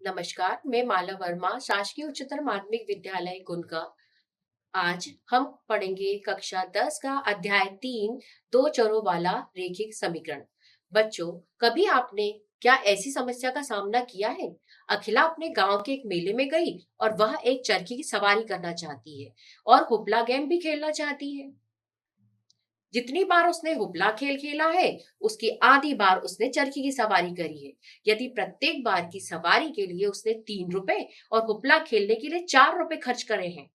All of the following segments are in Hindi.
नमस्कार, मैं माला वर्मा, शासकीय उच्चतर माध्यमिक विद्यालय गुनका। आज हम पढ़ेंगे कक्षा 10 का अध्याय 3, दो चरों वाला रेखिक समीकरण। बच्चों, कभी आपने क्या ऐसी समस्या का सामना किया है? अखिला अपने गांव के एक मेले में गई और वह एक चरखी की सवारी करना चाहती है और हुपला गेम भी खेलना चाहती है। जितनी बार उसने हुपला खेल खेला है, उसकी आधी बार उसने चरखी की सवारी करी है। यदि प्रत्येक बार की सवारी के लिए उसने 3 रुपए और हुपला खेलने के लिए 4 रुपए खर्च करे हैं,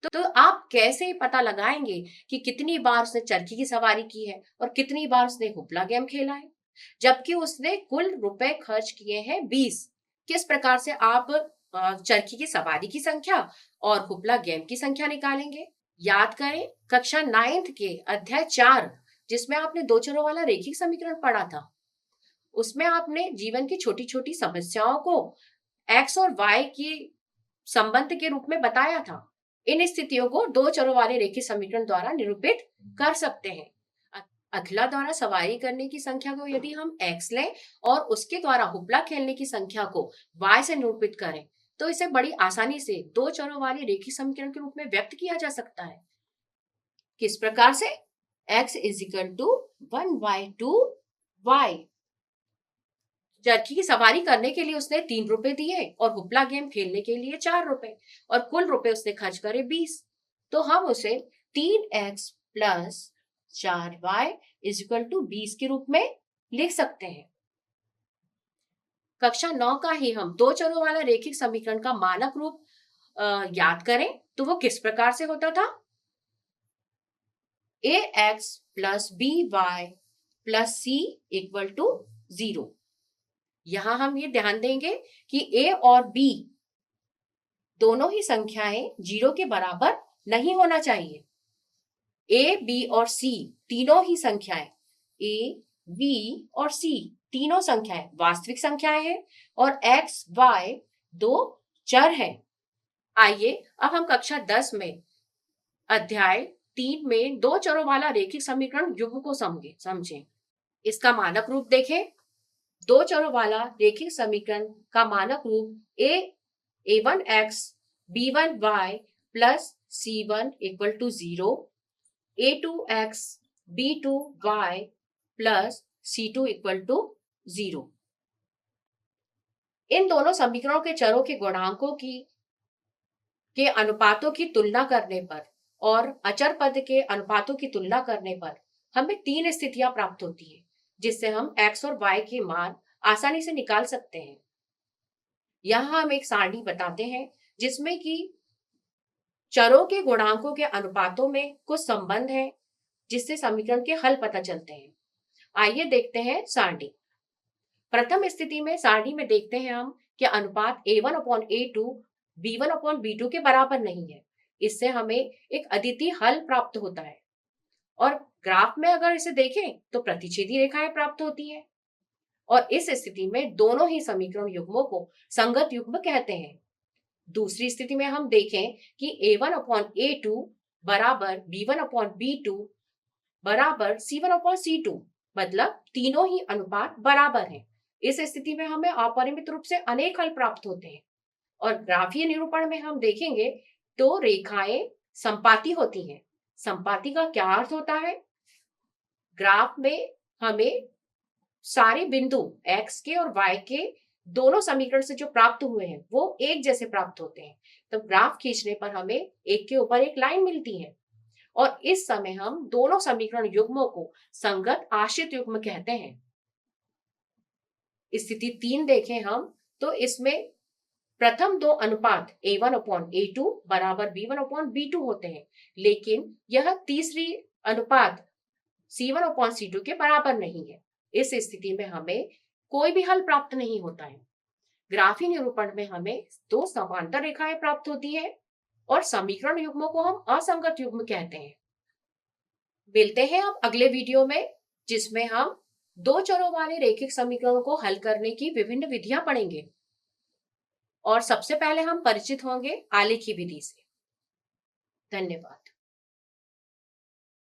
तो आप कैसे पता लगाएंगे कि कितनी बार उसने चरखी की सवारी की है और कितनी बार उसने हुपला गेम खेला है, जबकि उसने कुल रुपए खर्च किए हैं 20। किस प्रकार से आप चरखी की सवारी की संख्या और हुपला गेम की संख्या निकालेंगे? याद करें कक्षा 9th के अध्याय 4, जिसमें आपने दो चरों वाला रेखिक समीकरण पढ़ा था। उसमें आपने जीवन की छोटी छोटी समस्याओं को एक्स और वाई की संबंध के रूप में बताया था। इन स्थितियों को दो चरों वाले रेखिक समीकरण द्वारा निरूपित कर सकते हैं। अखिला द्वारा सवारी करने की संख्या को यदि हम एक्स लें और उसके द्वारा हुपला खेलने की संख्या को वाई से निरूपित करें, तो इसे बड़ी आसानी से दो चरों वाले रेखिक समीकरण के रूप में व्यक्त किया जा सकता है। किस प्रकार से? x is equal to 1/2y। चरखी की सवारी करने के लिए उसने 3 रुपए दिए और हुपला गेम खेलने के लिए 4 रुपए, और कुल रुपए उसने खर्च करे 20। तो हम उसे 3x plus 4y is equal to 20 के रूप में लिख सकते हैं। कक्षा 9 का ही हम दो चरों वाला रेखिक समीकरण का मानक रूप याद करें तो वो किस प्रकार से होता था? ax plus by plus c equal to 0। यहां हम ये ध्यान देंगे कि a और b दोनों ही संख्याएं 0 के बराबर नहीं होना चाहिए। a, b और c तीनों ही संख्याएं, a, b और c तीनों संख्याएं वास्तविक संख्याएं हैं और x, y दो चर हैं। आइए अब हम कक्षा 10 में अध्याय 3 में दो चरों वाला रेखिक समीकरण युग्म को समझें। इसका मानक रूप देखें। दो चरों वाला रेखिक समीकरण का मानक रूप a1x b1y plus c1 equal to 0, a2x b2y plus c2 equal to 0। इन दोनों समीकरणों के चरों के गुणांकों के अनुपातों की तुलना करने पर और अचर पद के अनुपातों की तुलना करने पर हमें 3 स्थितियां प्राप्त होती है, जिससे हम x और y के मान आसानी से निकाल सकते हैं। यहाँ हम एक सारणी बताते हैं जिसमें कि चरों के गुणांकों के अनुपातों में कुछ संबंध है, जिससे समीकरण के हल पता चलते हैं। आइए देखते हैं सारणी। प्रथम स्थिति में सारणी में देखते हैं हम कि अनुपात a1/a2 b1/b2 के बराबर नहीं है। इससे हमें एक अद्वितीय हल प्राप्त होता है। और ग्राफ में अगर इसे देखें तो प्रतिच्छेदी रेखाएं प्राप्त होती है और इस स्थिति में दोनों ही समीकरण युग्मों को संगत युग्म कहते हैं। दूसरी स्थिति में हम देखें कि a1/a2 बराबर b1/b2 बराबर c1/c2, मतलब तीनों ही अनुपात बराबर हैं। इस स्थिति में हमें अपरिमित रूप से अनेक हल प्राप्त होते हैं। और ग्राफीय निरूपण में हम देखेंगे तो रेखाएं संपाती होती हैं। संपाती का क्या अर्थ होता है? ग्राफ में हमें सारे बिंदु x के और y के दोनों समीकरण से जो प्राप्त हुए हैं वो एक जैसे प्राप्त होते हैं। तो ग्राफ खींचने पर हमें एक के ऊपर एक लाइन मिलती है और इस समय हम दोनों समीकरण युग्मों को संगत आश्रित युग्म कहते हैं। स्थिति 3 देखें हम तो इसमें प्रथम दो अनुपात a1/a2 बराबर b1/b2 होते हैं, लेकिन यह तीसरी अनुपात c1/c2 के बराबर नहीं है। इस स्थिति में हमें कोई भी हल प्राप्त नहीं होता है। ग्राफीय निरूपण में हमें दो समांतर रेखाएं प्राप्त होती है और समीकरण युग्मों को हम असंगत युग्म कहते हैं। मिलते हैं अब अगले वीडियो में, जिसमें हम दो चरों वाले रेखिक समीकरणों को हल करने की विभिन्न विधियां पढ़ेंगे। और सबसे पहले हम परिचित होंगे आलेखी विधि से। धन्यवाद।